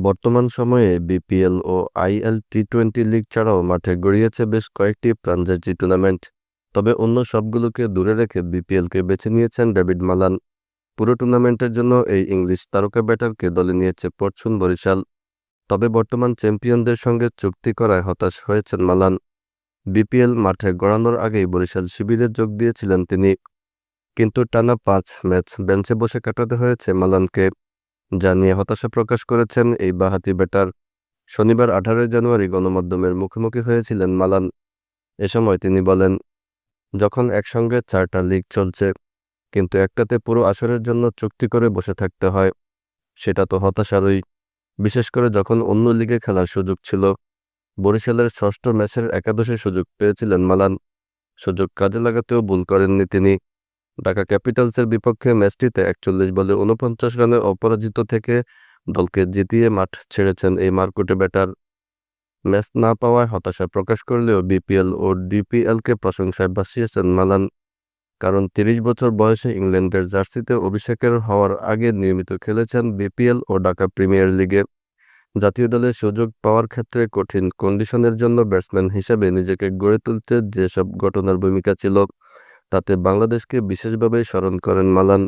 বর্তমান সময়ে বিপিএল ও IL টি-20 league ছাড়াও মাঠে গড়িয়েছে বেশ কয়েকটি প্রাণঘাতী টুর্নামেন্ট। তবে অন্য সবগুলোকে দূরে রেখে বিপিএলকে বেছে নিয়েছেন ডেভিড মালান। পুরো টুর্নামেন্টের জন্য এই ইংলিশ তারকা ব্যাটারকে দলে নিয়েছে ফরচুন বরিশাল। তবে বর্তমান চ্যাম্পিয়নদের সঙ্গে চুক্তি করায় হতাশ হয়েছেন মালান। বিপিএল মাঠে গড়ানোর আগেই বরিশাল শিবিরে যোগ দিয়েছিলেন তিনি, কিন্তু টানা 5 ম্যাচ বেঞ্চে বসে কাটাতে হয়েছে মালানকে, যা নিয়ে হতাশা প্রকাশ করেছেন এই বাঁহাতি ব্যাটার। শনিবার 18 জানুয়ারি গণমাধ্যমের মুখোমুখি হয়েছিলেন মালান। এ সময় তিনি বলেন, যখন একসঙ্গে 4টা লিগ চলছে কিন্তু একটাতে পুরো আসরের জন্য চুক্তি করে বসে থাকতে হয়, সেটা তো হতাশারই, বিশেষ করে যখন অন্য লিগে খেলার সুযোগ ছিল। বরিশালের 6ষ্ঠ ম্যাচের একাদশে সুযোগ পেয়েছিলেন মালান। সুযোগ কাজে লাগাতেও ভুল করেননি তিনি। ঢাকা ক্যাপিটালসের বিপক্ষে ম্যাচটিতে 41 বলে 49 রানে অপরাজিত থেকে দলকে জিতিয়ে মাঠ ছেড়েছেন এই মারকুটে ব্যাটার। ম্যাচ না পাওয়ায় হতাশা প্রকাশ করলেও বিপিএল ও ডিপিএলকে প্রশংসায় ভাসিয়েছেন মালান। কারণ 30 বছর বয়সে ইংল্যান্ডের জার্সিতে অভিষেকের হওয়ার আগে নিয়মিত খেলেছেন বিপিএল ও ঢাকা প্রিমিয়ার লিগে। জাতীয় দলে সুযোগ পাওয়ার ক্ষেত্রে কঠিন কন্ডিশনের জন্য ব্যাটসম্যান হিসেবে নিজেকে গড়ে তুলতে যেসব ঘটনার ভূমিকা ছিল, তাতে বাংলাদেশকে বিশেষভাবে স্মরণ করেন মালান।